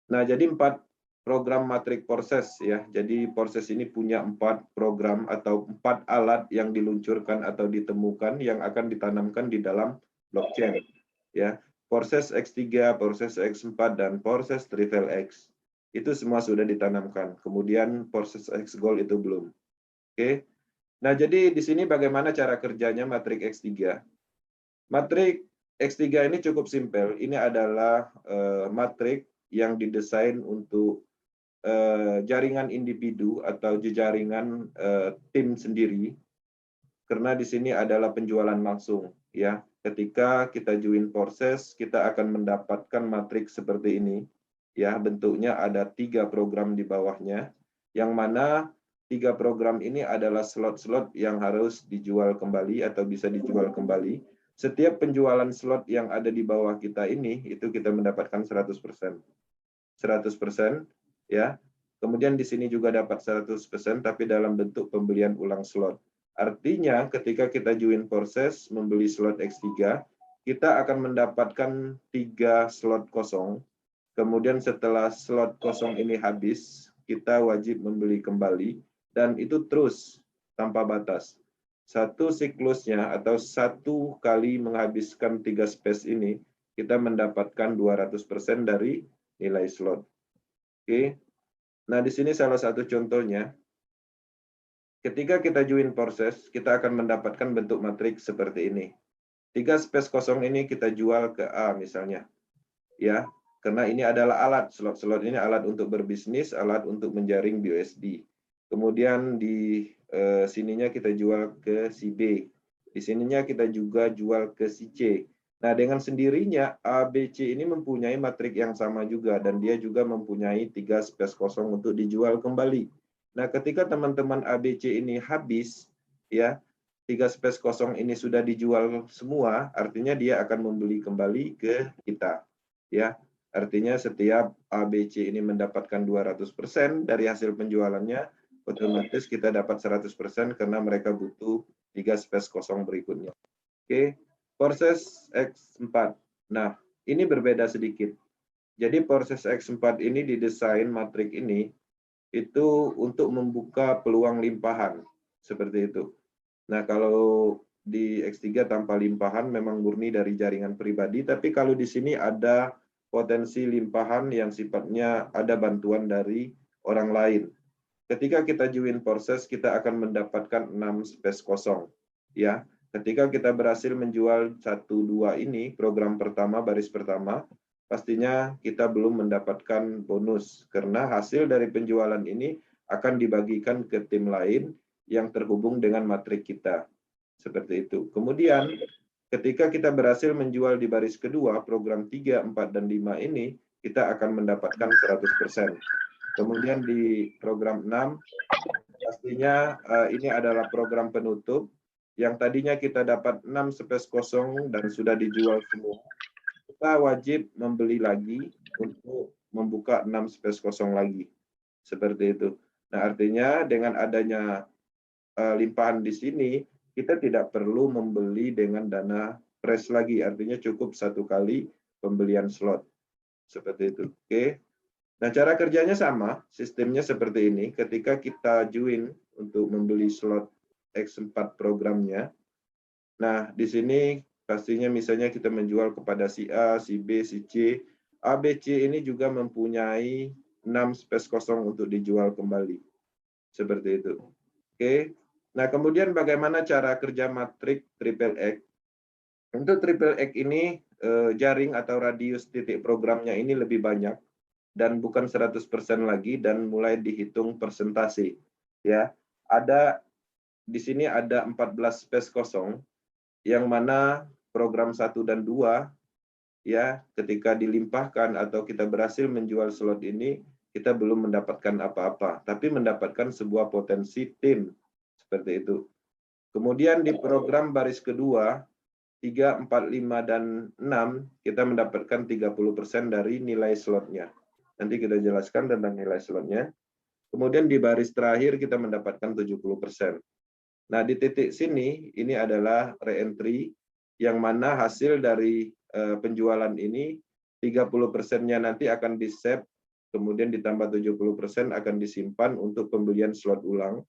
Nah, jadi 4 program matrik proses ya. Jadi proses ini punya 4 program atau 4 alat yang diluncurkan atau ditemukan yang akan ditanamkan di dalam blockchain ya. Proses X3, proses X4 dan proses Triple X. Itu semua sudah ditanamkan. Kemudian proses X Gold itu belum. Oke. Nah, jadi di sini bagaimana cara kerjanya matrik X3? Matrik X3 ini cukup simpel. Ini adalah matrik yang didesain untuk jaringan individu atau jejaringan tim sendiri, karena di sini adalah penjualan langsung ya. Ketika kita join proses, kita akan mendapatkan matrik seperti ini ya. Bentuknya ada 3 program di bawahnya, yang mana 3 program ini adalah slot-slot yang harus dijual kembali atau bisa dijual kembali. Setiap penjualan slot yang ada di bawah kita ini, itu kita mendapatkan 100%. 100% ya. Kemudian di sini juga dapat 100%, tapi dalam bentuk pembelian ulang slot. Artinya ketika kita join proses membeli slot X3, kita akan mendapatkan 3 slot kosong. Kemudian setelah slot kosong ini habis, kita wajib membeli kembali, dan itu terus tanpa batas. Satu siklusnya atau satu kali menghabiskan 3 space ini, kita mendapatkan 200% dari nilai slot. Oke. Nah, di sini salah satu contohnya. Ketika kita join proses, kita akan mendapatkan bentuk matriks seperti ini. 3 space kosong ini kita jual ke A misalnya. Ya, karena ini adalah alat, slot-slot ini alat untuk berbisnis, alat untuk menjaring BUSD. Kemudian di sininya kita jual ke si B. Di sininya kita juga jual ke si C. Nah, dengan sendirinya A, B, C ini mempunyai matrik yang sama juga, dan dia juga mempunyai 3 space kosong untuk dijual kembali. Nah, ketika teman-teman A, B, C ini habis, ya, 3 space kosong ini sudah dijual semua, artinya dia akan membeli kembali ke kita. Ya, artinya setiap ABC ini mendapatkan 200% dari hasil penjualannya, otomatis kita dapat 100% karena mereka butuh 3 space kosong berikutnya. Oke, proses X4. Nah, ini berbeda sedikit. Jadi proses X4 ini didesain matrik ini itu untuk membuka peluang limpahan, seperti itu. Nah, kalau di X3 tanpa limpahan memang murni dari jaringan pribadi, tapi kalau di sini ada potensi limpahan yang sifatnya ada bantuan dari orang lain. Ketika kita join proses, kita akan mendapatkan 6 space kosong. Ya, ketika kita berhasil menjual 1-2 ini, program pertama, baris pertama, pastinya kita belum mendapatkan bonus, karena hasil dari penjualan ini akan dibagikan ke tim lain yang terhubung dengan matrik kita. Seperti itu. Kemudian, ketika kita berhasil menjual di baris kedua, program 3, 4, dan 5 ini, kita akan mendapatkan 100%. Kemudian di program 6, pastinya ini adalah program penutup, yang tadinya kita dapat 6 space kosong dan sudah dijual semua. Kita wajib membeli lagi untuk membuka 6 space kosong lagi. Seperti itu. Nah, artinya dengan adanya limpahan di sini, kita tidak perlu membeli dengan dana fresh lagi, artinya cukup 1 kali pembelian slot. Seperti itu. Oke. Nah, cara kerjanya sama, sistemnya seperti ini. Ketika kita join untuk membeli slot X4 programnya, nah di sini pastinya misalnya kita menjual kepada si A, si B, si C. A, B, C ini juga mempunyai 6 space kosong untuk dijual kembali. Seperti itu. Oke. Nah, kemudian bagaimana cara kerja matrik Triple X? Untuk Triple X ini, jaring atau radius titik programnya ini lebih banyak, dan bukan 100% lagi, dan mulai dihitung persentase. Ya, ada di sini ada 14 space kosong, yang mana program 1 dan 2, ya, ketika dilimpahkan atau kita berhasil menjual slot ini, kita belum mendapatkan apa-apa, tapi mendapatkan sebuah potensi tim. Seperti itu. Kemudian di program baris kedua, 3, 4, 5, dan 6, kita mendapatkan 30% dari nilai slotnya. Nanti kita jelaskan tentang nilai slotnya. Kemudian di baris terakhir kita mendapatkan 70%. Nah, di titik sini, ini adalah re-entry, yang mana hasil dari penjualan ini, 30%-nya nanti akan di-save kemudian ditambah 70% akan disimpan untuk pembelian slot ulang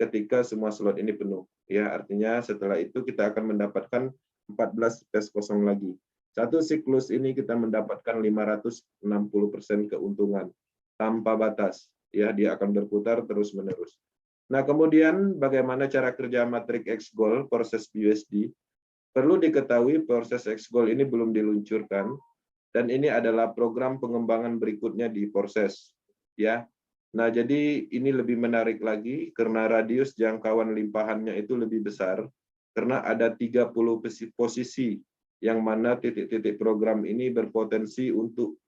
ketika semua slot ini penuh. Ya, artinya setelah itu kita akan mendapatkan 14 space kosong lagi. Satu siklus ini kita mendapatkan 560% keuntungan tanpa batas. Ya, dia akan berputar terus-menerus. Nah, kemudian bagaimana cara kerja matrik X-Gold proses BUSD? Perlu diketahui proses X-Gold ini belum diluncurkan dan ini adalah program pengembangan berikutnya di proses. Ya. Nah, jadi ini lebih menarik lagi karena radius jangkauan limpahannya itu lebih besar karena ada 30 posisi yang mana titik-titik program ini berpotensi untuk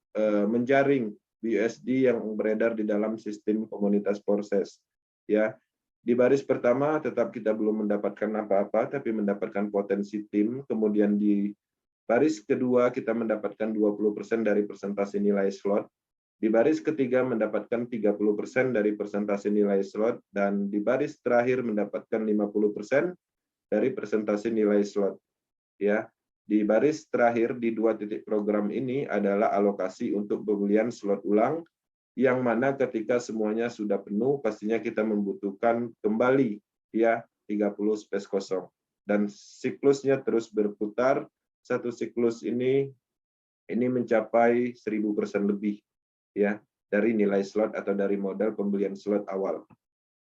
menjaring BUSD yang beredar di dalam sistem komunitas proses. Ya. Di baris pertama tetap kita belum mendapatkan apa-apa, tapi mendapatkan potensi tim. Kemudian di baris kedua kita mendapatkan 20% dari persentase nilai slot. Di baris ketiga mendapatkan 30% dari persentase nilai slot. Dan di baris terakhir mendapatkan 50% dari persentase nilai slot. Ya, di baris terakhir di 2 titik program ini adalah alokasi untuk pembelian slot ulang, yang mana ketika semuanya sudah penuh pastinya kita membutuhkan kembali ya 30 space kosong dan siklusnya terus berputar. Satu siklus ini mencapai 1000% lebih ya dari nilai slot atau dari modal pembelian slot awal.